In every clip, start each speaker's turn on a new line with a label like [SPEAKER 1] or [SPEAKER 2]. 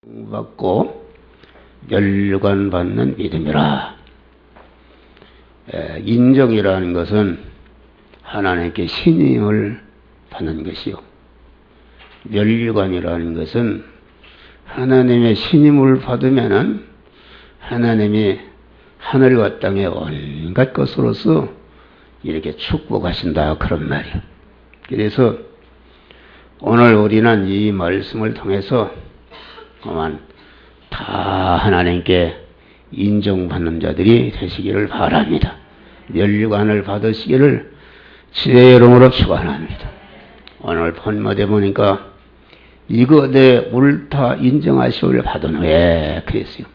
[SPEAKER 1] 받고 멸관 받는 믿음이라. 인정이라는 것은 하나님께 신임을 받는 것이요, 멸관이라는 것은 하나님의 신임을 받으면은 하나님이 하늘과 땅의 온갖 것으로서 이렇게 축복하신다, 그런 말이요. 그래서 오늘 우리는 이 말씀을 통해서 그만 다 하나님께 인정받는 자들이 되시기를 바랍니다. 멸관을 받으시기를 주의 이름으로 축원합니다. 오늘 본문에 보니까 이거 내 옳다 인정하시오를 받은 후에 그랬어요.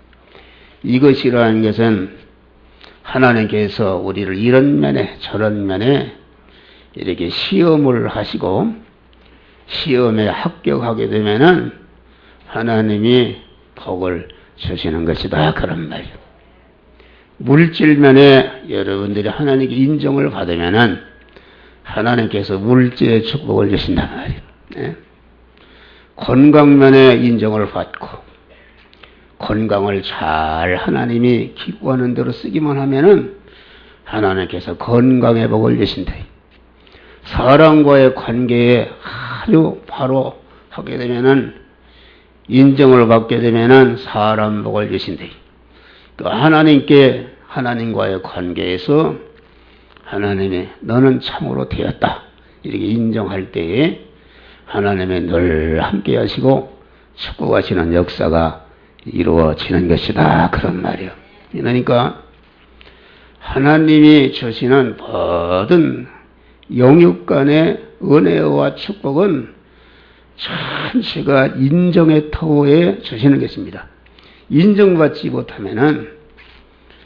[SPEAKER 1] 이것이라는 것은 하나님께서 우리를 이런 면에 저런 면에 이렇게 시험을 하시고 시험에 합격하게 되면은 하나님이 복을 주시는 것이다, 그런 말이에요. 물질면에 여러분들이 하나님께 인정을 받으면은 하나님께서 물질의 축복을 주신단 말이에요. 네? 건강면에 인정을 받고 건강을 잘 하나님이 기뻐하는 대로 쓰기만 하면은 하나님께서 건강의 복을 주신다. 사람과의 관계에 아주 바로 하게 되면은 인정을 받게 되면은 사람 복을 주신다. 또 하나님과의 관계에서 하나님이 너는 참으로 되었다 이렇게 인정할 때에 하나님이 늘 함께 하시고 축복하시는 역사가 이루어지는 것이다, 그런 말이에요. 그러니까 하나님이 주시는 모든 영육간의 은혜와 축복은 전체가 인정의 터에 주시는 것입니다. 인정받지 못하면은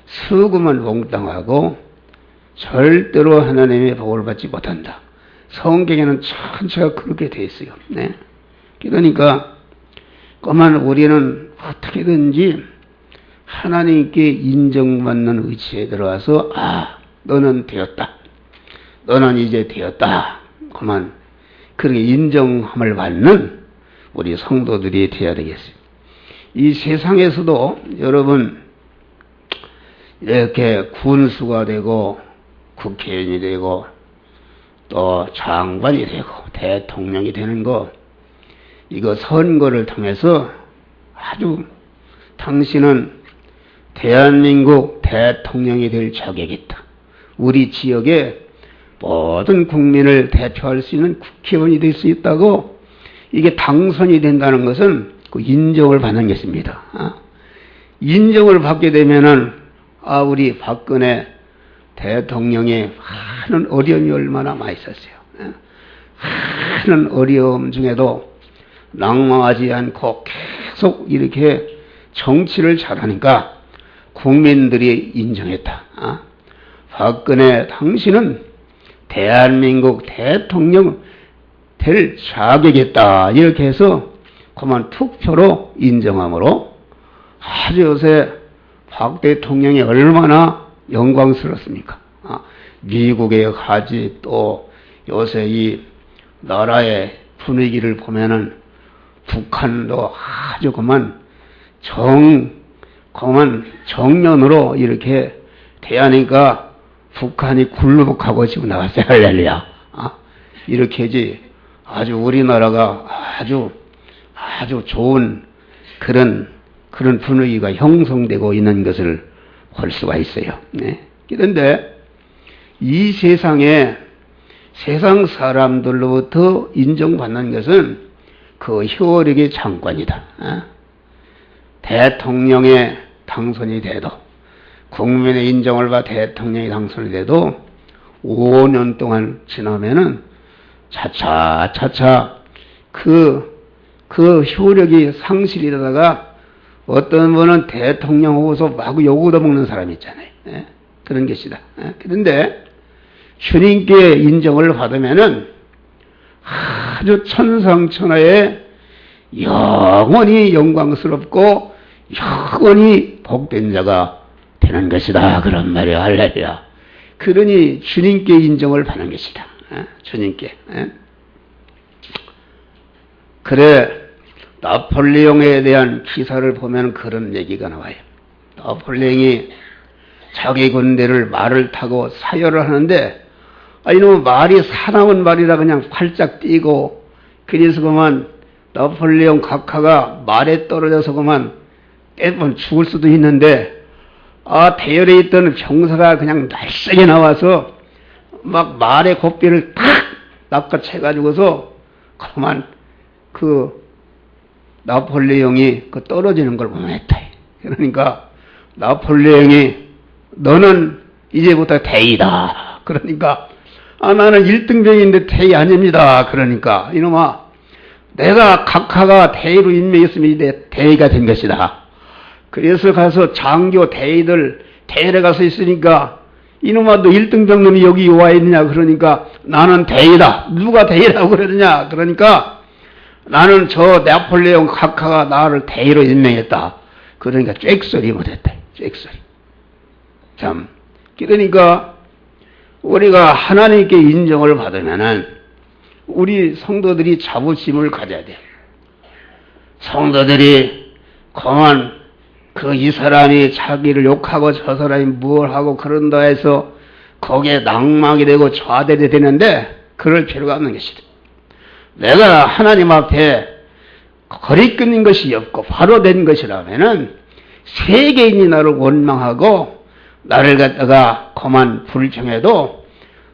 [SPEAKER 1] 수금은 몽땅하고 절대로 하나님의 복을 받지 못한다. 성경에는 전체가 그렇게 되어 있어요. 네. 그러니까 그만 우리는 어떻게든지 하나님께 인정받는 의지에 들어와서 너는 되었다, 너는 이제 되었다, 그만 그렇게 인정함을 받는 우리 성도들이 되어야 되겠어요. 이 세상에서도 여러분 이렇게 군수가 되고 국회의원이 되고 또 장관이 되고 대통령이 되는 거, 이거 선거를 통해서 아주 당신은 대한민국 대통령이 될 자격이 있다, 우리 지역에 모든 국민을 대표할 수 있는 국회의원이 될 수 있다고, 이게 당선이 된다는 것은 그 인정을 받는 것입니다. 인정을 받게 되면은 우리 박근혜 대통령이 많은 어려움이 얼마나 많이 있었어요. 많은 어려움 중에도 낙망하지 않고 계속 이렇게 정치를 잘하니까 국민들이 인정했다. 박근혜 당신은 대한민국 대통령 될 자격이 있다, 이렇게 해서 그만 투표로 인정함으로 아주 요새 박 대통령이 얼마나 영광스럽습니까? 미국에 가지, 또 요새 이 나라의 분위기를 보면은 북한도 아주 그만 정년으로 이렇게 대하니까 북한이 굴복하고 지금 나왔어요. 할렐루야. 이렇게 하지. 아주 우리나라가 아주 좋은 그런 분위기가 형성되고 있는 것을 볼 수가 있어요. 네. 그런데 이 세상에 세상 사람들로부터 인정받는 것은 그 효력의 장관이다. 대통령의 당선이 돼도, 국민의 인정을 받아 대통령이 당선이 돼도 5년 동안 지나면은 차차 그 효력이 상실이 되다가 어떤 분은 대통령 후보서 마구 욕 얻어먹는 사람이 있잖아요. 그런 것이다. 그런데 주님께 인정을 받으면은 아주 천상천하에 영원히 영광스럽고 영원히 복된 자가 되는 것이다, 그런 말이야. 할렐루야. 그러니 주님께 인정을 받는 것이다. 주님께. 그래 나폴레옹에 대한 기사를 보면 그런 얘기가 나와요. 나폴레옹이 자기 군대를 말을 타고 사열을 하는데, 이놈 말이 사나운 말이라 그냥 활짝 뛰고, 그래서 그만 나폴레옹 각하가 말에 떨어져서 그만 깨면 죽을 수도 있는데, 대열에 있던 병사가 그냥 날쌔게 나와서 막 말의 고삐를 탁 낚아채가지고서 그만 나폴레옹이 떨어지는 걸 보냈다. 그러니까 나폴레옹이 너는 이제부터 대의다. 그러니까 나는 1등병인데 대의 아닙니다. 그러니까 이놈아, 내가 각하가 대의로 임명했으면 이제 대의가 된 것이다. 그래서 가서 장교 대의들 대열에 가서 있으니까 이놈아, 너 1등병 놈이 여기 와 있느냐. 그러니까 나는 대의다. 누가 대의라고 그러느냐. 그러니까 나는 저 나폴레옹 각하가 나를 대의로 임명했다. 그러니까 쬐소리 못했다. 쬐소리. 참. 그러니까 우리가 하나님께 인정을 받으면은 우리 성도들이 자부심을 가져야 돼요. 성도들이 그만 이 사람이 자기를 욕하고 저 사람이 뭘 하고 그런다 해서 거기에 낭망이 되고 좌절이 되는데 그럴 필요가 없는 것이다. 내가 하나님 앞에 거리 끊는 것이 없고 바로 된 것이라면은 세계인이 나를 원망하고 나를 갖다가 그만 불평해도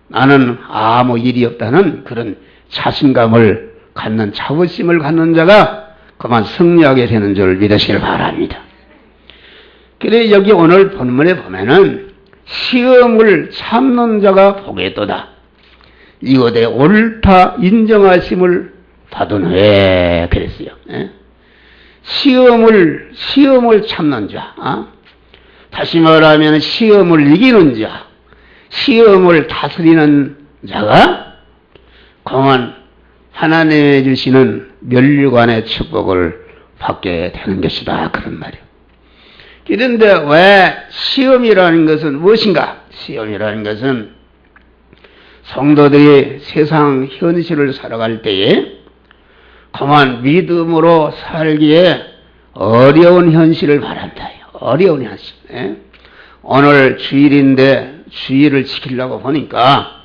[SPEAKER 1] 나는 아무 일이 없다는 그런 자신감을 갖는 자부심을 갖는 자가 그만 승리하게 되는 줄 믿으시길 바랍니다. 그래 여기 오늘 본문에 보면은 시험을 참는 자가 복이도다. 이것에 옳다 인정하심을 받은 후에 그랬어요. 예? 시험을 참는 자, 다시 말하면 시험을 이기는 자, 시험을 다스리는 자가 공안 하나님의 주시는 면류관의 축복을 받게 되는 것이다. 그런 말이에요. 그런데 왜 시험이라는 것은 무엇인가? 시험이라는 것은 성도들이 세상 현실을 살아갈 때에 그만 믿음으로 살기에 어려운 현실을 바란다. 어려운 현실. 예? 오늘 주일인데 주일을 지키려고 보니까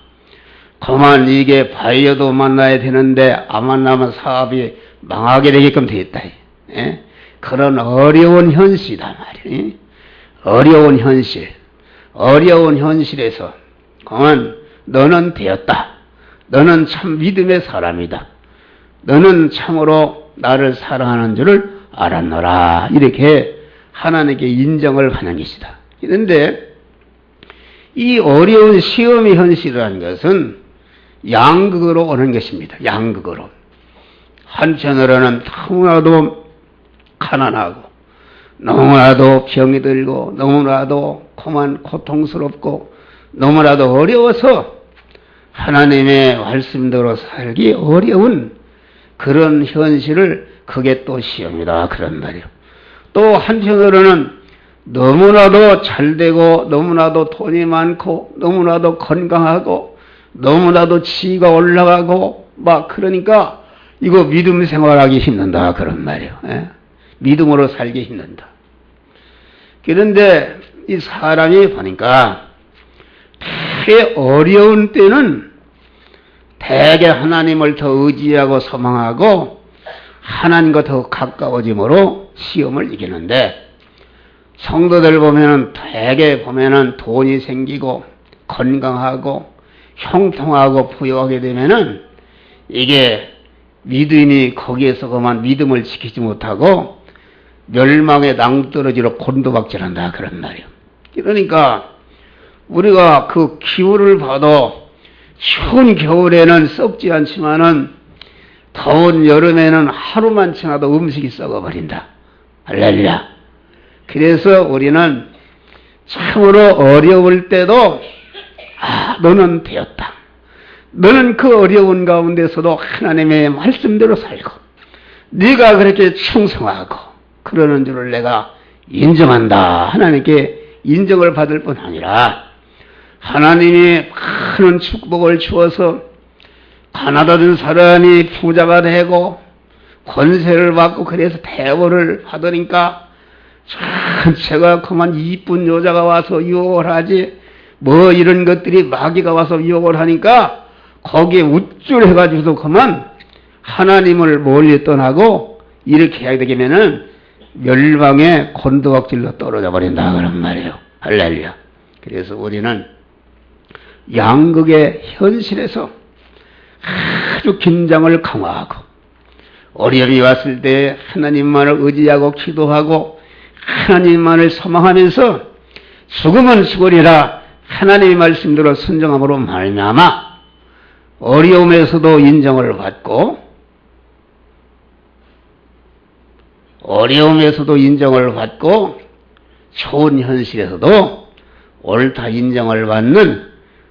[SPEAKER 1] 그만 이게 바이어도 만나야 되는데 안 만나면 사업이 망하게 되게끔 되었다. 예? 그런 어려운 현실이다 말이에요. 어려운 현실. 어려운 현실에서 그만 너는 되었다. 너는 참 믿음의 사람이다. 너는 참으로 나를 사랑하는 줄을 알았노라. 이렇게 하나님께 인정을 받는 것이다. 그런데 이 어려운 시험의 현실이라는 것은 양극으로 오는 것입니다. 양극으로. 한편으로는 너무나도 가난하고 너무나도 병이 들고 너무나도 그만 고통스럽고 너무나도 어려워서 하나님의 말씀대로 살기 어려운 그런 현실을 그게 또 시험이다. 그런 말이에요. 또 한편으로는 너무나도 잘되고 너무나도 돈이 많고 너무나도 건강하고 너무나도 지위가 올라가고 막 그러니까 이거 믿음 생활하기 힘든다. 그런 말이에요. 예? 믿음으로 살기 힘든다. 그런데 이 사람이 보니까 되게 어려운 때는 되게 하나님을 더 의지하고 소망하고 하나님과 더 가까워짐으로 시험을 이기는데 성도들 보면은 되게 보면은 돈이 생기고 건강하고 형통하고 부유하게 되면은 이게 믿음이 거기에서 그만 믿음을 지키지 못하고 멸망의 낭떠러지로 곤두박질한다. 그런 말이에요. 그러니까 우리가 그 기후를 봐도 추운 겨울에는 썩지 않지만은 더운 여름에는 하루만 지나도 음식이 썩어버린다. 할렐루야. 그래서 우리는 참으로 어려울 때도 너는 되었다. 너는 그 어려운 가운데서도 하나님의 말씀대로 살고 네가 그렇게 충성하고 그러는 줄을 내가 인정한다. 하나님께 인정을 받을 뿐 아니라 하나님이 많은 축복을 주어서 가난하던 사람이 부자가 되고 권세를 받고 그래서 대보를 받으니까 전체가 그만 이쁜 여자가 와서 유혹을 하지 뭐 이런 것들이 마귀가 와서 유혹을 하니까 거기에 우쭐해가지고도 그만 하나님을 멀리 떠나고 이렇게 하게 되면은 멸망의 곤두박질로 떨어져 버린다 그런 말이에요. 할렐루야. 그래서 우리는 양극의 현실에서 아주 긴장을 강화하고 어려움이 왔을 때 하나님만을 의지하고 기도하고 하나님만을 소망하면서 죽으면 죽으리라 하나님의 말씀대로 순종함으로 말미암아 어려움에서도 인정을 받고 좋은 현실에서도 옳다 인정을 받는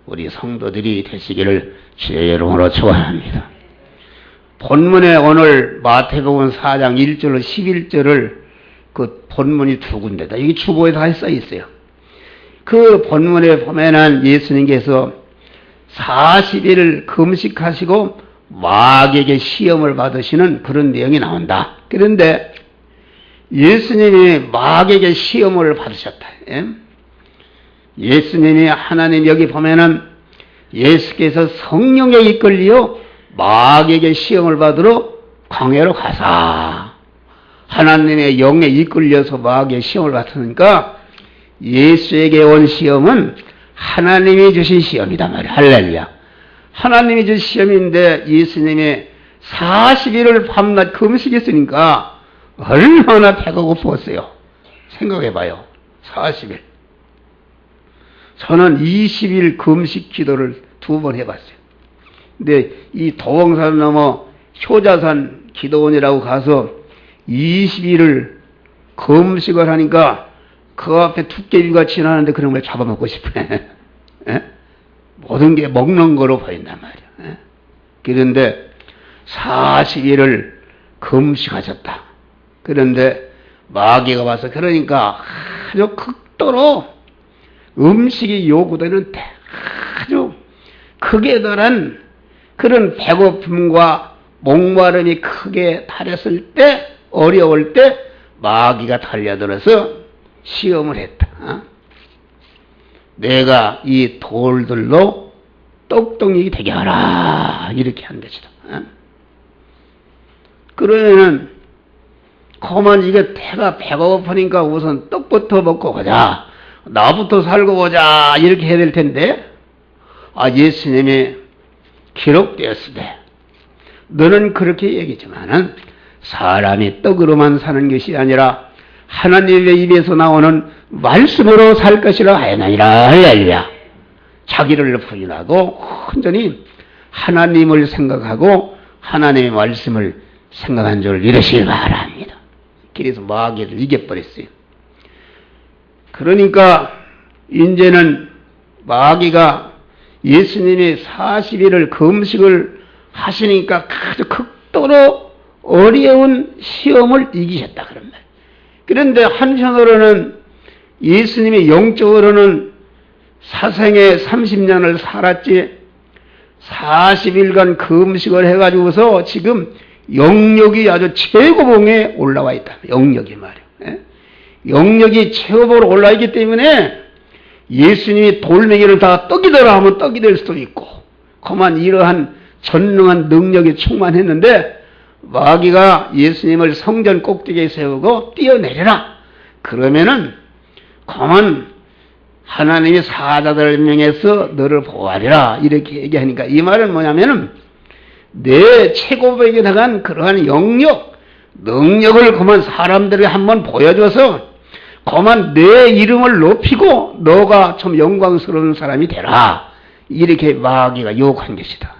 [SPEAKER 1] 우리 성도들이 되시기를 주의 이름으로 축원합니다. 본문에 오늘 마태복음 4장 1절로 11절을 그 본문이 두 군데다. 여기 주보에 다 써 있어요. 그 본문에 보면은 예수님께서 40일 금식하시고 마귀에게 시험을 받으시는 그런 내용이 나온다. 그런데 예수님이 마귀에게 시험을 받으셨다. 예수님이 하나님 여기 보면은 예수께서 성령에 이끌려 마귀에게 시험을 받으러 광야로 가사 하나님의 영에 이끌려서 마귀의 시험을 받으니까 예수에게 온 시험은 하나님이 주신 시험이다 말이야. 할렐루야. 하나님이 주신 시험인데 예수님이 40일을 밤낮 금식했으니까 얼마나 배가 고팠어요. 생각해봐요. 40일. 저는 20일 금식 기도를 2번 해봤어요. 근데 이 도봉산 넘어 효자산 기도원이라고 가서 20일을 금식을 하니까 그 앞에 두께비가 지나는데 그런 걸 잡아먹고 싶네. 모든 게 먹는 거로 보인단 말이야. 그런데 40일을 금식하셨다. 그런데 마귀가 와서 그러니까 아주 극도로 음식이 요구되는 아주 극에 달한 그런 배고픔과 목마름이 크게 달했을 때 어려울 때 마귀가 달려들어서 시험을 했다. 내가 이 돌들로 떡덩이 되게 하라 이렇게 한 것이다. 그러면은 그만 이게 배가 고프니까 우선 떡부터 먹고 가자. 나부터 살고 보자 이렇게 해야 될 텐데 예수님이 기록되었으되 너는 그렇게 얘기지만은 사람이 떡으로만 사는 것이 아니라 하나님의 입에서 나오는 말씀으로 살 것이라 하였나니라. 할렐루야. 자기를 부인하고 온전히 하나님을 생각하고 하나님의 말씀을 생각한 줄 이러시기 바랍니다. 그래서 마귀를 이겨버렸어요. 그러니까 이제는 마귀가 예수님이 40일을 금식을 하시니까 아주 극도로 어려운 시험을 이기셨다 그런 말. 그런데 한편으로는 예수님이 영적으로는 사생에 30년을 살았지 40일간 금식을 해가지고서 지금 영역이 아주 최고봉에 올라와 있다. 영역이 말이야. 영역이 최고봉으로 올라와 있기 때문에 예수님이 돌멩이를 다 떡이 되라 하면 떡이 될 수도 있고 그만 이러한 전능한 능력이 충만했는데 마귀가 예수님을 성전 꼭대기에 세우고 뛰어내려라. 그러면은 그만 하나님이 사자들을 명해서 너를 보호하리라 이렇게 얘기하니까 이 말은 뭐냐면은 내 최고봉에 들어간 그러한 영역 능력을 그만 사람들에게 한번 보여줘서 그만 내 이름을 높이고 너가 좀 영광스러운 사람이 되라 이렇게 마귀가 유혹한 것이다.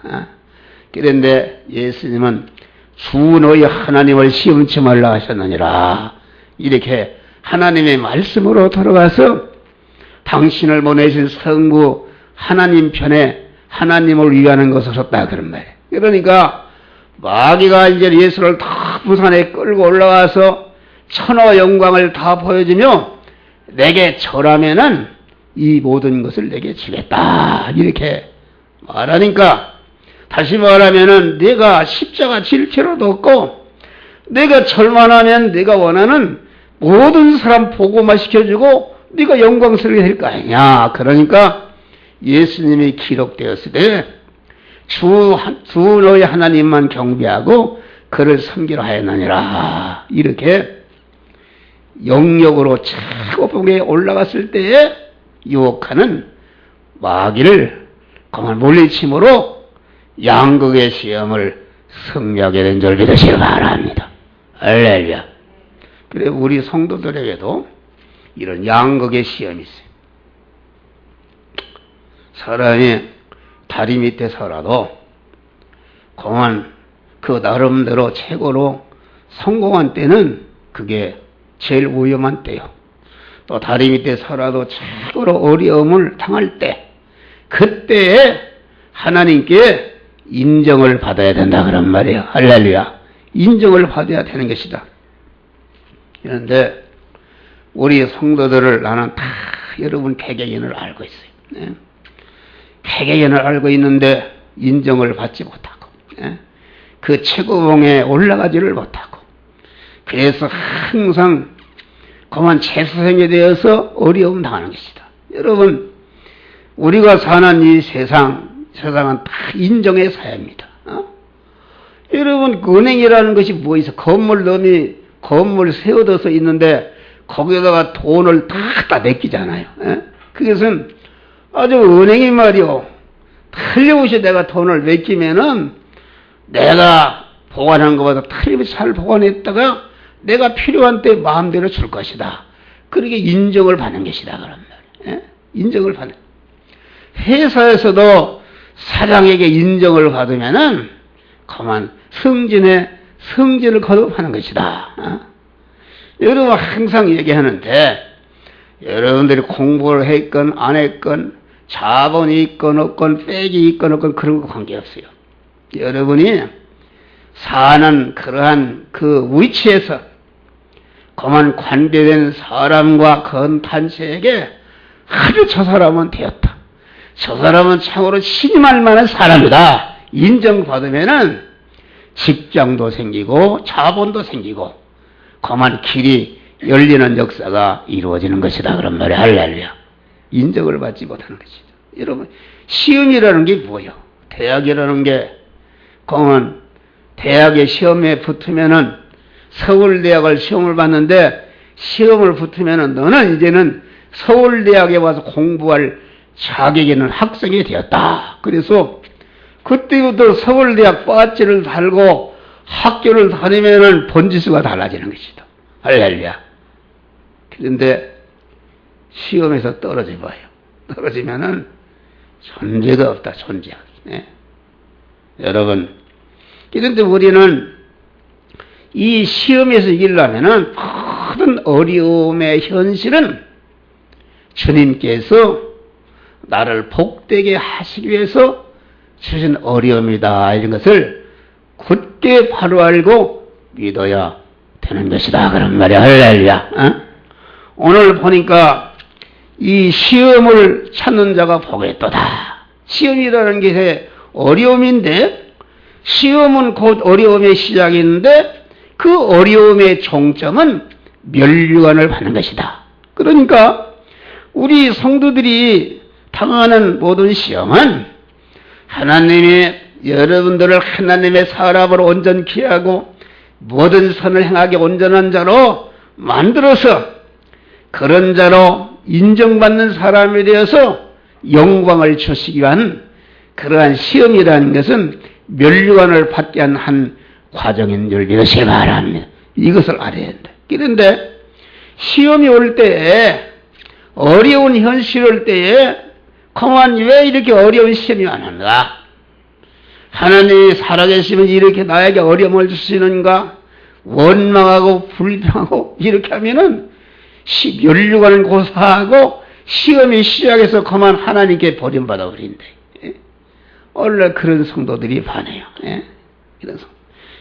[SPEAKER 1] 그런데 예수님은 주 너희 하나님을 시험치 말라 하셨느니라 이렇게 하나님의 말씀으로 들어가서 당신을 보내신 성부 하나님 편에 하나님을 위하는 것을 썼다 그런 말이에요. 그러니까 마귀가 이제 예수를 다 부산에 끌고 올라와서 천하 영광을 다 보여주며 내게 절하면은 이 모든 것을 내게 주겠다 이렇게 말하니까 다시 말하면은 내가 십자가 질 필요도 없고 내가 절만하면 내가 원하는 모든 사람 복음화 시켜주고 네가 영광스럽게 될 거 아니냐. 그러니까 예수님이 기록되었을 때 주 너희 하나님만 경배하고 그를 섬기려 하였느니라. 이렇게 영역으로 최고봉에 올라갔을 때에 유혹하는 마귀를 그만 물리침으로 양극의 시험을 승리하게 된 줄 믿으시기 바랍니다. 할렐루야. 그래 우리 성도들에게도 이런 양극의 시험이 있어요. 사람이 다리 밑에 서라도 그만 그 나름대로 최고로 성공한 때는 그게 제일 위험한 때요. 또 다리 밑에 서라도 최고로 어려움을 당할 때 그때에 하나님께 인정을 받아야 된다 그런 말이에요. 할렐루야. 인정을 받아야 되는 것이다. 그런데 우리 성도들을 나는 다 여러분 개개인을 알고 있어요. 네? 개개인을 알고 있는데 인정을 받지 못하고 네? 그 최고봉에 올라가지를 못하고 그래서 항상 그만 재수생에 대해서 어려움 당하는 것이다. 여러분 우리가 사는 이 세상은 다 인정의 사회입니다. 여러분 은행이라는 것이 뭐 있어? 건물 세워둬서 있는데 거기다가 돈을 다 맡기잖아요. 그것은 아주 은행이 말이요. 틀림없이 내가 돈을 맡기면은 내가 보관한 것보다 틀림없이 잘 보관했다가 내가 필요한 때 마음대로 줄 것이다. 그렇게 인정을 받는 것이다. 그런 말이에요. 인정을 받는. 회사에서도 사장에게 인정을 받으면은 그만 승진을 거듭하는 것이다. 여러분 항상 얘기하는데 여러분들이 공부를 했건 안 했건 자본이 있건 없건 빽이 있건 없건 그런 거 관계없어요. 여러분이 사는 그러한 그 위치에서 그만 관계된 사람과 그 단체에게 아주 저 사람은 되었다. 저 사람은 참으로 신임할 만한 사람이다. 인정받으면은 직장도 생기고 자본도 생기고 그만 길이 열리는 역사가 이루어지는 것이다. 그런 말이 할렐루야. 인정을 받지 못하는 것이다. 여러분 시험이라는 게 뭐예요? 대학이라는 게 그만 대학의 시험에 붙으면은 서울대학을 시험을 봤는데 시험을 붙으면은 너는 이제는 서울대학에 와서 공부할 자격이 있는 학생이 되었다. 그래서 그때부터 서울대학 빠지를 달고 학교를 다니면은 번지수가 달라지는 것이다. 할렐루야. 그런데 시험에서 떨어져 봐요. 떨어지면은 존재가 없다. 존재. 여러분, 그런데 우리는 이 시험에서 이기려면은 모든 어려움의 현실은 주님께서 나를 복되게 하시기 위해서 주신 어려움이다. 이런 것을 굳게 바로 알고 믿어야 되는 것이다. 그런 말이야. 할렐루야. 오늘 보니까 이 시험을 찾는 자가 복이었도다. 시험이라는 게 어려움인데 시험은 곧 어려움의 시작인데 그 어려움의 종점은 멸류관을 받는 것이다. 그러니까 우리 성도들이 당하는 모든 시험은 하나님이 여러분들을 하나님의 사람으로 온전케 하고 모든 선을 행하게 온전한 자로 만들어서 그런 자로 인정받는 사람이 되어서 영광을 주시기 위한 그러한 시험이라는 것은 멸류관을 받게 한 과정인 줄 믿으시기 바랍니다. 이것을 알아야 한다. 그런데 시험이 올 때에 어려운 현실 올 때에 그만 왜 이렇게 어려운 시험이 왔는가? 하나님이 살아계시면 이렇게 나에게 어려움을 주시는가? 원망하고 불평하고 이렇게 하면은 멸류관을 고사하고 시험이 시작해서 그만 하나님께 버림받아 버린대. 원래 그런 성도들이 많아요. 이런 성도.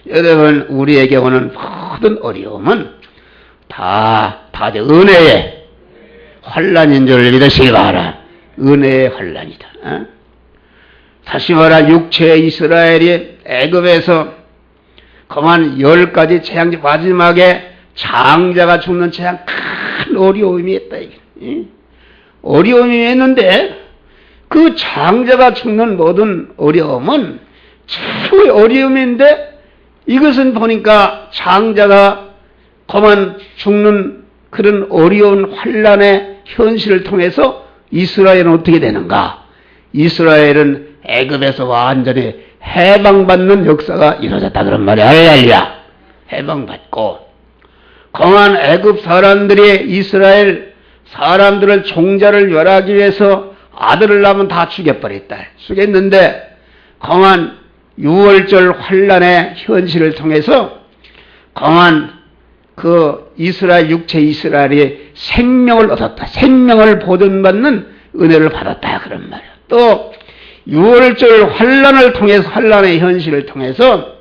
[SPEAKER 1] 여러분 우리에게 오는 모든 어려움은 다 은혜의 환난인 줄 믿으시기 바라. 은혜의 환난이다. 다시 말하 육체의 이스라엘이 애굽에서 그만 10가지 재앙 마지막에 장자가 죽는 재앙 큰 어려움이 있다. 어려움이 있는데 그 장자가 죽는 모든 어려움은 최고의 어려움인데 이것은 보니까 장자가 그만 죽는 그런 어려운 환란의 현실을 통해서 이스라엘은 어떻게 되는가? 이스라엘은 애굽에서 완전히 해방받는 역사가 이루어졌다 그런 말이야. 할렐루야. 해방받고 그만 애굽 사람들이 이스라엘 사람들을 종자를 멸하기 위해서 아들을 낳으면 다 죽여버렸다. 죽였는데 그만 6월절 환란의 현실을 통해서 그만 그 이스라엘 육체 이스라엘이 생명을 얻었다. 생명을 보존받는 은혜를 받았다 그런 말이야. 또 6월절 환란을 통해서 환란의 현실을 통해서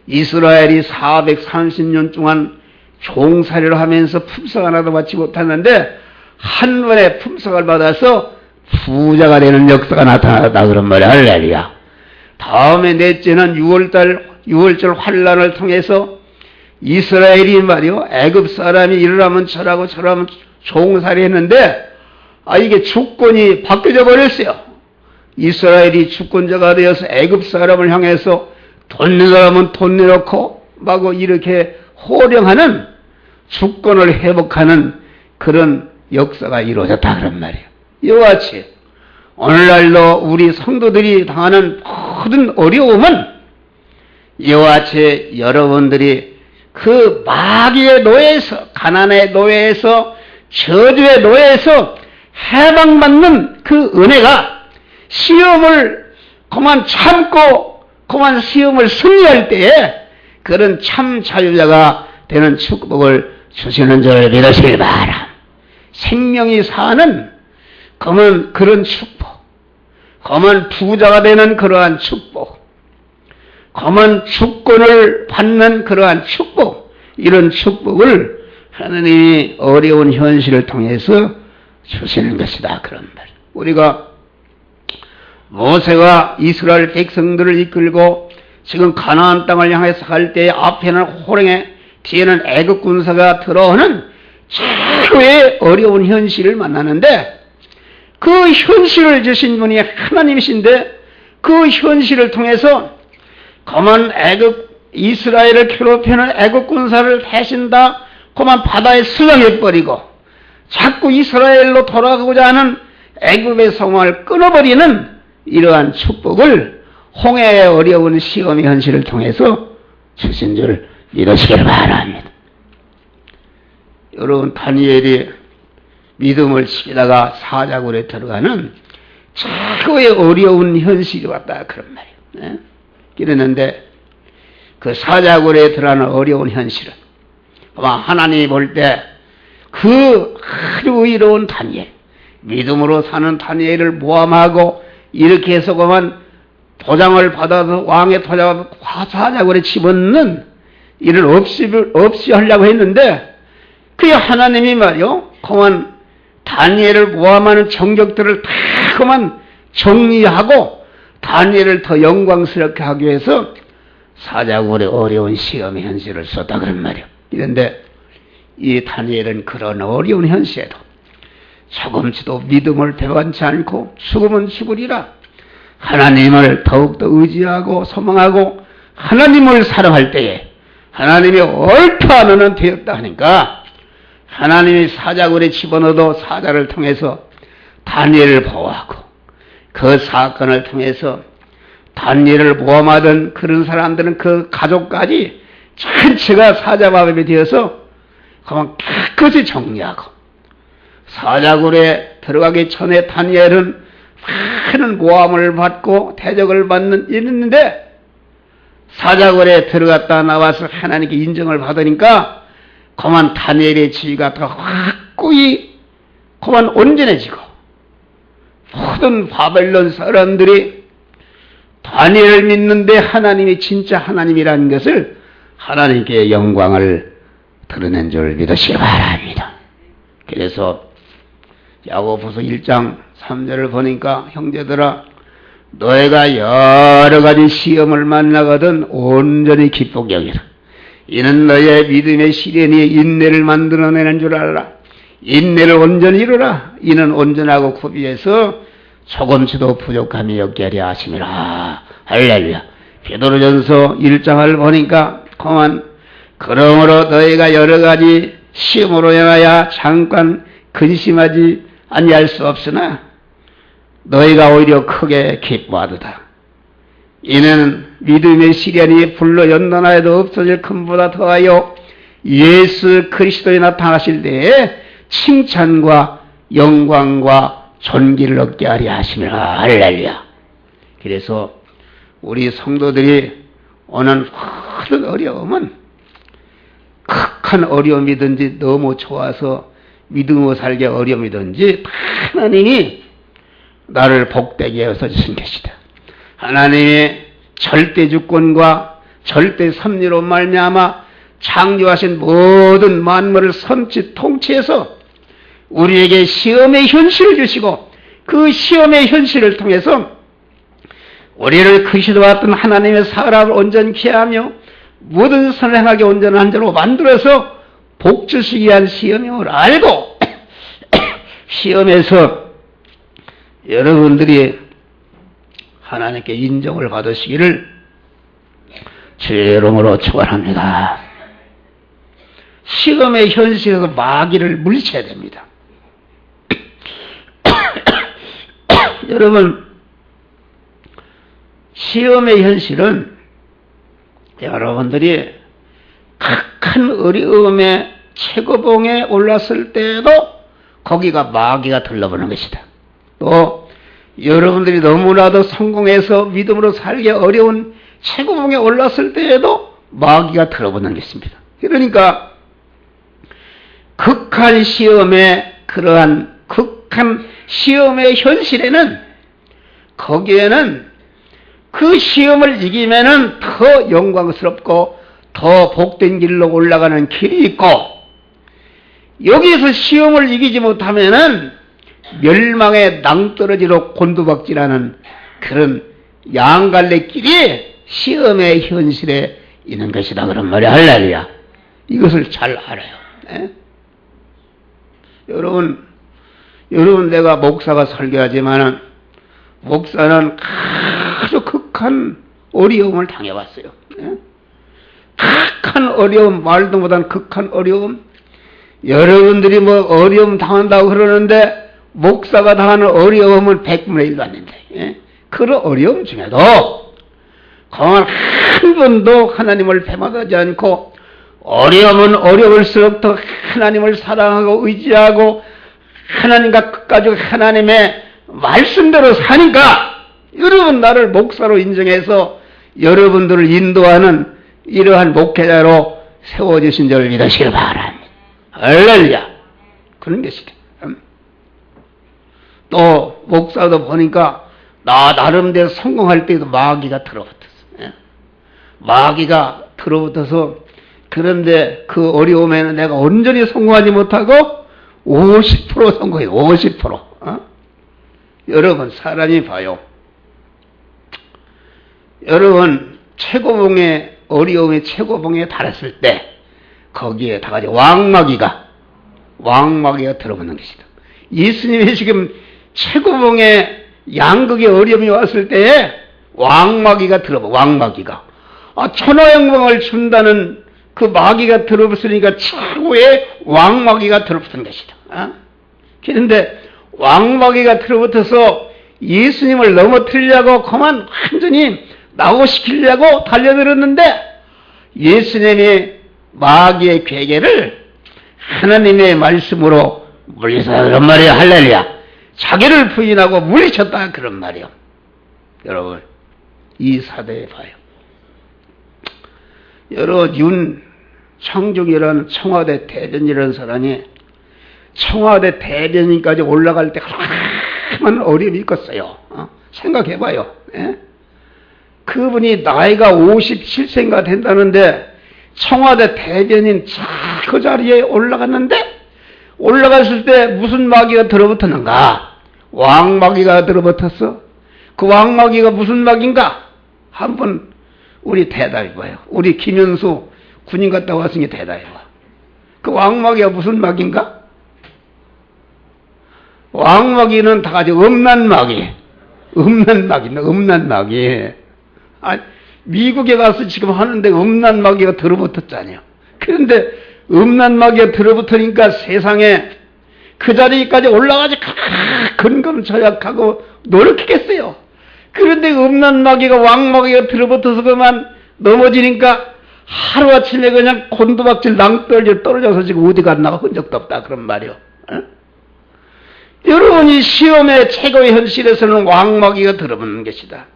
[SPEAKER 1] 이스라엘이 430년 동안 종살이를 하면서 품석 하나도 받지 못했는데 한 번에 품석을 받아서 부자가 되는 역사가 나타났다 그런 말이야. 할렐루야. 다음에 넷째는 6월절 환란을 통해서 이스라엘이 말이요 애굽 사람이 이러라면 저라고 저라면 종살이 했는데 이게 주권이 바뀌어 버렸어요. 이스라엘이 주권자가 되어서 애굽 사람을 향해서 돈 내는 사람은 돈 내놓고 막 이렇게 호령하는 주권을 회복하는 그런 역사가 이루어졌다 그런 말이에요. 이와 같이 오늘날도 우리 성도들이 당하는 모든 어려움은 이와 같이 여러분들이 그 마귀의 노예에서 가난의 노예에서 저주의 노예에서 해방받는 그 은혜가 시험을 그만 참고 그만 시험을 승리할 때에 그런 참 자유자가 되는 축복을 주시는 줄 믿으시길 바라. 생명이 사는 그런 축복, 그만 부자가 되는 그러한 축복, 그만 주권을 받는 그러한 축복, 이런 축복을 하나님이 어려운 현실을 통해서 주시는 것이다 그런 말. 우리가 모세가 이스라엘 백성들을 이끌고 지금 가나안 땅을 향해서 갈 때 앞에는 호령에 뒤에는 애굽 군사가 들어오는 최고의 어려운 현실을 만나는데 그 현실을 주신 분이 하나님이신데 그 현실을 통해서 그만 애굽 이스라엘을 괴롭히는 애굽 군사를 대신 다 그만 바다에 슬렁여버리고 자꾸 이스라엘로 돌아가고자 하는 애굽의 성공을 끊어버리는 이러한 축복을 홍해의 어려운 시험의 현실을 통해서 주신 줄 믿으시길 바랍니다. 여러분 다니엘이 믿음을 지키다가 사자굴에 들어가는 최고의 어려운 현실이 왔다 그런 말이에요. 네? 그랬는데 그 사자굴에 들어가는 어려운 현실은 아마 하나님이 볼 때 그 아주 의로운 다니엘, 믿음으로 사는 다니엘을 모함하고 이렇게 해서 그만 도장을 받아서 왕의 도장을 사자굴에 집어넣는 일을 없이 하려고 했는데 그게 하나님이 말이요 그만 다니엘을 모함하는 정적들을 다 그만 정리하고 다니엘을 더 영광스럽게 하기 위해서 사자굴의 어려운 시험의 현실을 썼다 그런 말이에요. 그런데 이 다니엘은 그런 어려운 현실에도 조금치도 믿음을 배반치 않고 죽으면 죽으리라 하나님을 더욱더 의지하고 소망하고 하나님을 사랑할 때에 하나님이 옳다 너는 되었다 하니까 하나님이 사자굴에 집어넣어도 사자를 통해서 다니엘을 보호하고 그 사건을 통해서 다니엘을 모함하던 그런 사람들은 그 가족까지 전체가 사자마음이 되어서 그만 깨끗이 정리하고 사자굴에 들어가기 전에 다니엘은 많은 모함을 받고 대적을 받는 일인데 사자굴에 들어갔다 나와서 하나님께 인정을 받으니까 그만 다니엘의 지위가 더 확고히 그만 온전해지고 모든 바벨론 사람들이 다니엘을 믿는데 하나님이 진짜 하나님이라는 것을 하나님께 영광을 드러낸 줄 믿으시기 바랍니다. 그래서 야고보서 1장 3절을 보니까 형제들아 너희가 여러 가지 시험을 만나거든 온전히 기쁘게 여기라. 이는 너희의 믿음의 시련이 인내를 만들어내는 줄 알라. 인내를 온전히 이루라. 이는 온전하고 구비해서 조금치도 부족함이 없게 하려 하심이라. 할렐루야. 베드로전서 1장을 보니까 그만 그러므로 너희가 여러 가지 시험으로 인하여 잠깐 근심하지 아니할 수 없으나 너희가 오히려 크게 기뻐하도다. 이는 믿음의 시련이 불로 연단하여도 없어질 금보다 더하여 예수 그리스도에 나타나실 때에 칭찬과 영광과 존귀를 얻게 하려 하심이라. 할렐루야. 그래서 우리 성도들이 오는 모든 어려움은 극한 어려움이든지 너무 좋아서 믿음으로 살게 어려움이든지 하나님이 나를 복되게 하여 주신 것이다. 하나님의 절대 주권과 절대 섭리로 말미암아 창조하신 모든 만물을 섬찟 통치해서 우리에게 시험의 현실을 주시고 그 시험의 현실을 통해서 우리를 그리스도와 같은 하나님의 사람을 온전케 하며 모든 선을 행하게 온전한 자로 만들어서 복 주시기 위한 시험임을 알고 시험에서 여러분들이 하나님께 인정을 받으시기를 주의 이름으로 축원합니다. 시험의 현실에서 마귀를 물리쳐야 됩니다. 여러분, 시험의 현실은 여러분들이 큰 어려움의 최고봉에 올랐을 때에도 거기가 마귀가 들러보는 것이다. 또 여러분들이 너무나도 성공해서 믿음으로 살기 어려운 최고봉에 올랐을 때에도 마귀가 들어보는 것입니다. 그러니까 극한 시험의 그러한 극한 시험의 현실에는 거기에는 그 시험을 이기면은 더 영광스럽고 더 복된 길로 올라가는 길이 있고 여기에서 시험을 이기지 못하면은 멸망의 낭떠러지로 곤두박질하는 그런 양갈래 길이 시험의 현실에 있는 것이다. 그런 말이 할렐루야. 이것을 잘 알아요. 네? 여러분 내가 목사가 설교하지만은 목사는 아주 극한 어려움을 당해왔어요. 네? 극한 어려움, 말도 못한 극한 어려움. 여러분들이 뭐 어려움 당한다고 그러는데 목사가 당하는 어려움은 100분의 1도 아닌데 예? 그런 어려움 중에도 한 번도 하나님을 배반하지 않고 어려움은 어려울수록 더 하나님을 사랑하고 의지하고 하나님과 끝까지 하나님의 말씀대로 사니까 여러분 나를 목사로 인정해서 여러분들을 인도하는 이러한 목회자로 세워주신 줄 믿으시길 바랍니다. 할렐루야. 그런 것이다. 또 목사도 보니까 나 나름대로 성공할 때도 마귀가 들어붙었어. 마귀가 들어붙어서 그런데 그 어려움에는 내가 온전히 성공하지 못하고 50% 성공해요. 50%. 여러분 사람이 봐요. 여러분 최고봉의 어려움의 최고봉에 달했을 때 거기에 다 같이 왕마귀가 들어오는 것이다. 예수님이 지금 최고봉의 양극의 어려움이 왔을 때에 왕마귀가 들어봐. 왕마귀가 천하영광을 준다는 그 마귀가 들어붙으니까 최고의 왕마귀가 들어붙은 것이다. 그런데 왕마귀가 들어붙어서 예수님을 넘어뜨리려고 그만 완전히 낙오시키려고 달려들었는데 예수님이 마귀의 괴계를 하나님의 말씀으로 물리쳤다 그런 말이에요. 할렐루야. 자기를 부인하고 물리쳤다 그런 말이에요. 여러분 이 사대에 봐요. 여러 윤창중이라는 청와대 대변이라는 사람이 청와대 대변인까지 올라갈 때 그만 어려움이 있겠어요. 생각해봐요. 예? 그분이 나이가 57세인가 된다는데 청와대 대변인 그 자리에 올라갔는데 올라갔을 때 무슨 마귀가 들어붙었는가? 왕마귀가 들어붙었어. 그 왕마귀가 무슨 마귀인가? 한번 우리 대답해봐요. 우리 김현수 군인 갔다 왔으니 대답해봐. 그 왕마귀가 무슨 마귀인가? 왕마귀는 다 같이 음란마귀. 음란마귀입니다. 음란마귀. 아, 미국에 가서 지금 하는데 음란마귀가 들어붙었잖아요. 그런데 음란마귀가 들어붙으니까 세상에 그 자리까지 올라가지 근검절약하고 노력했겠어요. 그런데 음란마귀가 왕마귀가 들어붙어서 그만 넘어지니까 하루아침에 그냥 곤두박질 낭떨려 떨어져서 지금 어디 갔나가 흔적도 없다 그런 말이요. 어? 여러분이 시험의 최고의 현실에서는 왕마귀가 들어붙는 것이다.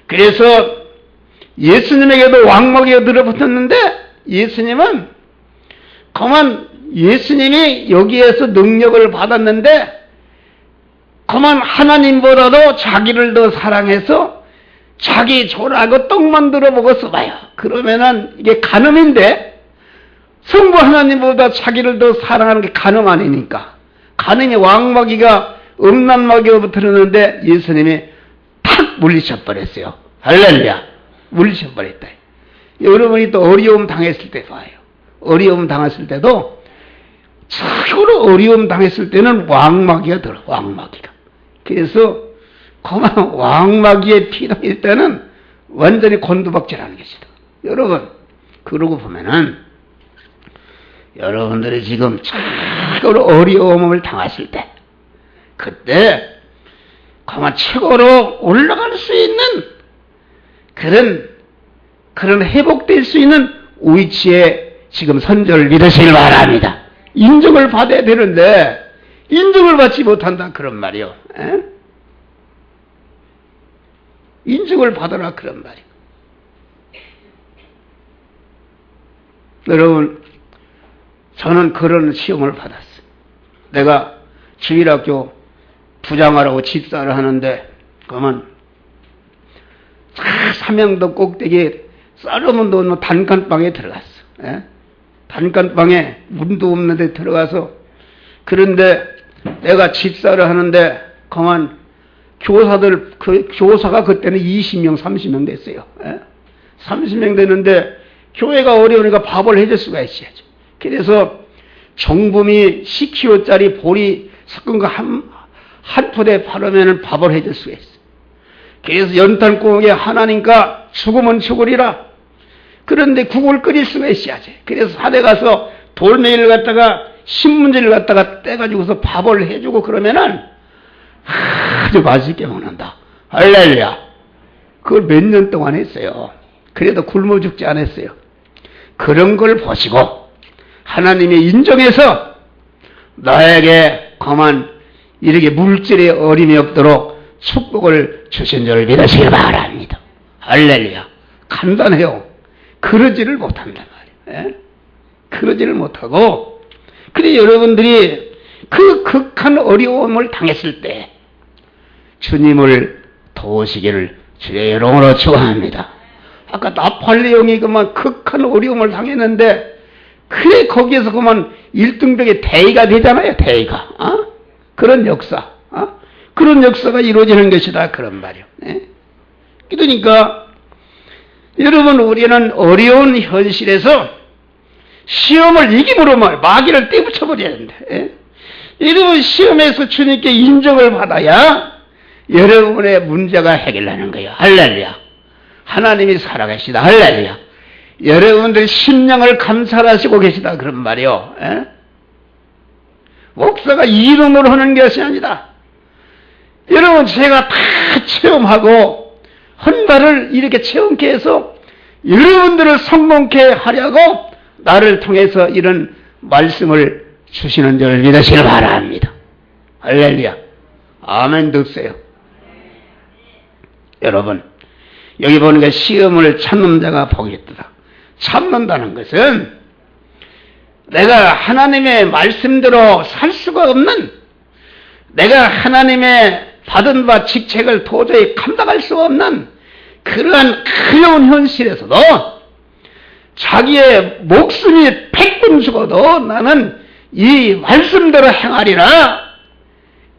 [SPEAKER 1] 그래서 예수님에게도 왕마귀가 들어붙었는데 예수님은 그만 예수님이 여기에서 능력을 받았는데 그만 하나님보다도 자기를 더 사랑해서 자기 조라고 떡만 들어보고 써봐요. 그러면은 이게 간음인데 성부 하나님보다 자기를 더 사랑하는 게 간음 아니니까. 간음이 왕마귀가 음란마귀가 붙었는데 예수님이 탁 물리쳐버렸어요. 할렐루야. 물리쳐버렸다. 여러분이 또 어려움 당했을 때 봐요. 어려움 당했을 때도 최고로 어려움 당했을 때는 왕마귀가 들어. 왕마귀가. 그래서 그만 왕마귀의 피동일 때는 완전히 곤두박질하는 것이다. 여러분 그러고 보면은 여러분들이 지금 최고로 어려움을 당했을 때 그때 그만 최고로 올라갈 수 있는 그런 회복될 수 있는 위치에 지금 선조를 믿으시길 바랍니다. 인정을 받아야 되는데 인정을 받지 못한다 그런 말이요. 에? 인정을 받아라 그런 말이요. 여러분 저는 그런 시험을 받았어요. 내가 주일학교 부장하라고 집사를 하는데 그러면 삼양도 꼭대기에 쌀어문 놓는 단칸방에 들어갔어. 에? 단칸방에 문도 없는 데 들어가서 그런데 내가 집사를 하는데 그만 교사들 그 교사가 그때는 20명 30명 됐어요. 에? 30명 되는데 교회가 어려우니까 밥을 해줄 수가 있어야죠. 그래서 정품이 10kg짜리 보리 섞은 거 한 푸대 팔으면 밥을 해줄 수가 있어. 그래서 연탄국에 하나니까 죽으면 죽으리라. 그런데 국을 끓일 수가 있어야지. 그래서 산에 가서 돌멩이를 갖다가 신문지를 갖다가 떼가지고서 밥을 해주고 그러면은 아주 맛있게 먹는다. 할렐루야. 그걸 몇 년 동안 했어요. 그래도 굶어 죽지 않았어요. 그런 걸 보시고 하나님이 인정해서 나에게 그만 이렇게 물질에 어림이 없도록 축복을 주신 줄 믿으시기 바랍니다. 할렐루야. 간단해요. 그러지를 못한단 말이에요. 에? 그러지를 못하고 그래 여러분들이 그 극한 어려움을 당했을 때 주님을 도우시기를 주의 이름으로 축원합니다. 아까 나팔레옹이 그만 극한 어려움을 당했는데 그래 거기에서 그만 1등병의 대의가 되잖아요. 대의가. 어? 그런 역사. 어? 그런 역사가 이루어지는 것이다. 그런 말이요. 예? 그러니까 여러분 우리는 어려운 현실에서 시험을 이김으로 마귀를 떼붙여버려야 된다. 예? 여러분 시험에서 주님께 인정을 받아야 여러분의 문제가 해결되는 거예요. 할렐루야. 하나님이 살아계시다. 할렐루야. 여러분들 심령을 감찰하시고 계시다. 그런 말이요. 에? 목사가 이론으로 하는 것이 아니다. 여러분 제가 다 체험하고 한 말을 이렇게 체험케 해서 여러분들을 성공케 하려고 나를 통해서 이런 말씀을 주시는 줄 믿으시길 바랍니다. 할렐루야. 아멘 듣세요. 여러분 여기 보니까 시험을 참는 자가 복이 있다. 참는다는 것은 내가 하나님의 말씀대로 살 수가 없는 내가 하나님의 받은 바 직책을 도저히 감당할 수 없는 그러한 어려운 현실에서도 자기의 목숨이 100번 죽어도 나는 이 말씀대로 행하리라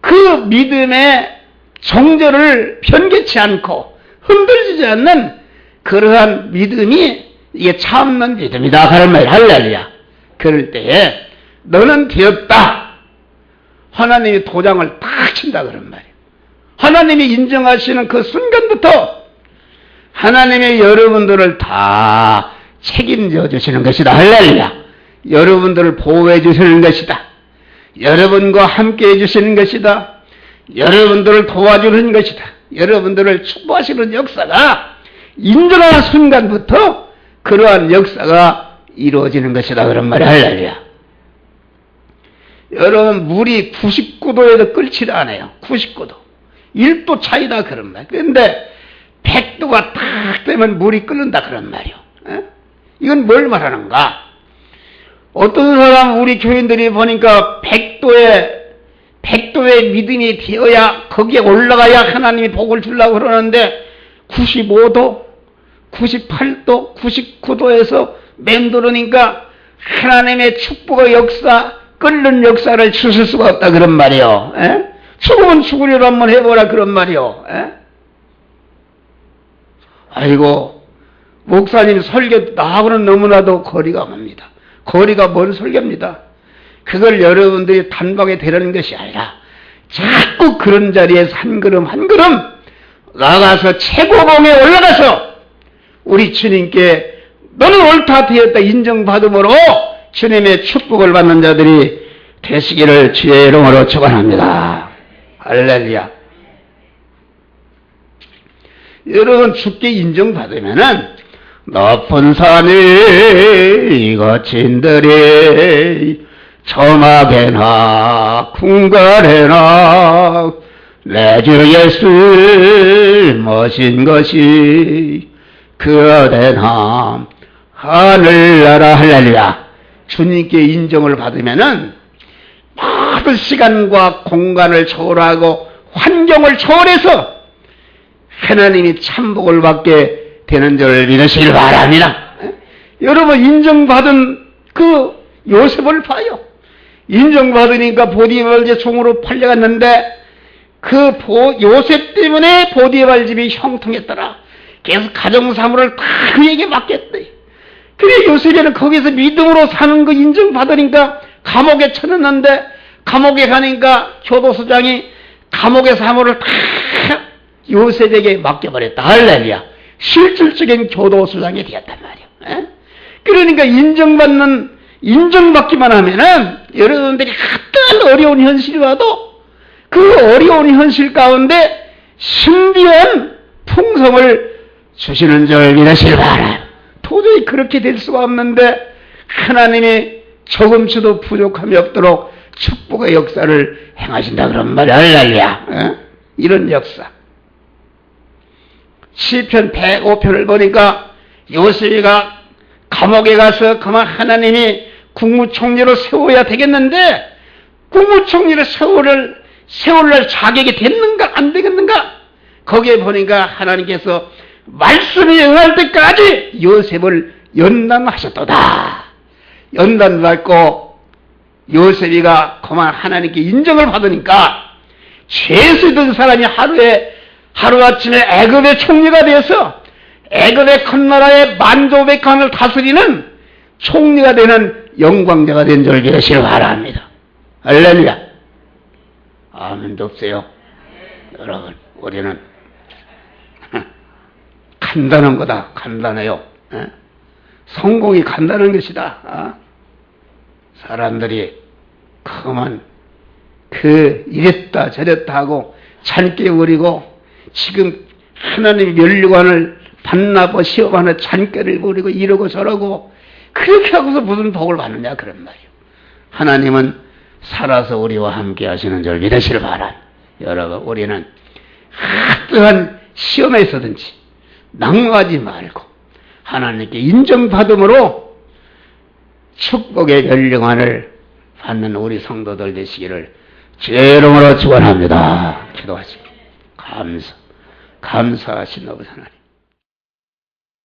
[SPEAKER 1] 그 믿음의 정절을 변개치 않고 흔들리지 않는 그러한 믿음이 이게 참는 믿음이다 그런 말이야. 할렐루야. 그럴 때에 너는 되었다. 하나님이 도장을 딱 친다 그런 말이야. 하나님이 인정하시는 그 순간부터 하나님이 여러분들을 다 책임져 주시는 것이다. 할렐루야. 여러분들을 보호해 주시는 것이다. 여러분과 함께 해 주시는 것이다. 여러분들을 도와주는 것이다. 여러분들을 축복하시는 역사가 인정하는 순간부터 그러한 역사가 이루어지는 것이다 그런 말이야. 할렐루야. 여러분 물이 99도에도 끓지를 않아요. 99도. 1도 차이다 그런 말. 그런데 100도가 딱 되면 물이 끓는다 그런 말이요. 에? 이건 뭘 말하는가? 어떤 사람 우리 교인들이 보니까 100도의 믿음이 되어야 거기에 올라가야 하나님이 복을 주려고 그러는데 95도, 98도, 99도에서 맴도르니까 하나님의 축복의 역사, 끓는 역사를 주실 수가 없다 그런 말이요. 에? 죽으면 죽으리라 한번 해보라 그런 말이요. 에? 아이고 목사님 설교 나하고는 너무나도 거리가 멉니다. 거리가 먼 설교입니다. 그걸 여러분들이 단박에 되라는 것이 아니라 자꾸 그런 자리에서 한 걸음 한 걸음 나가서 최고봉에 올라가서 우리 주님께 너는 옳다 되었다 인정받음으로 주님의 축복을 받는 자들이 되시기를 주의 이름으로 축원합니다. 할렐루야. 여러분 주께 인정받으면은 높은 산이 거친 들이 저막에나 궁궐에나 내 주 예수 모신 것이 그대나 하늘나라. 할렐루야. 주님께 인정을 받으면은 모든 시간과 공간을 초월하고 환경을 초월해서 하나님이 참복을 받게 되는 줄 믿으시길 바랍니다. 여러분 인정받은 그 요셉을 봐요. 인정받으니까 보디발 종으로 팔려갔는데 그 요셉 때문에 보디발 집이 형통했더라. 그래서 가정사무를 다 그에게 맡겼대. 그래 요셉이는 거기서 믿음으로 사는 거 인정받으니까 감옥에 쳐넣는데 감옥에 가니까 교도소장이 감옥의 사무를 다 요셉에게 맡겨버렸다. 할렐루야. 실질적인 교도소장이 되었단 말이야. 에? 그러니까 인정받기만 하면은 여러분들이 어떠한 어려운 현실이 와도 그 어려운 현실 가운데 신비한 풍성을 주시는 줄 믿으시길 바라요. 도저히 그렇게 될 수가 없는데 하나님이 조금치도 부족함이 없도록 축복의 역사를 행하신다 그런 말이야. 할렐루야. 이런 역사. 시편 105편을 보니까 요셉이가 감옥에 가서 그만 하나님이 국무총리로 세워야 되겠는데 국무총리로 세울 자격이 됐는가 안 되겠는가? 거기에 보니까 하나님께서 말씀이 응할 때까지 요셉을 연단하셨도다. 연단받고 요셉이가 그만 하나님께 인정을 받으니까 죄수던 사람이 하루아침에 애굽의 총리가 되어서 애굽의 큰 나라의 만조백관을 다스리는 총리가 되는 영광자가 된 줄 믿으시길 바랍니다. 할렐루야. 아멘도 없어요. 여러분 우리는 간단한 거다. 간단해요. 성공이 간단한 것이다. 사람들이 그만 이랬다 저랬다 하고 잔깨 부리고 지금 하나님의 면류관을 반납하고 시험하는 잔깨를 부리고 이러고 저러고 그렇게 하고서 무슨 복을 받느냐 그런 말이에요. 하나님은 살아서 우리와 함께 하시는 줄 믿으시길 바랍니다. 여러분 우리는 어떠한 시험에서든지 낙망하지 말고 하나님께 인정받음으로 축복의 면류관을 받는 우리 성도들 되시기를 주의 이름으로 축원합니다. 기도하시고 감사하신 아버지 하나님.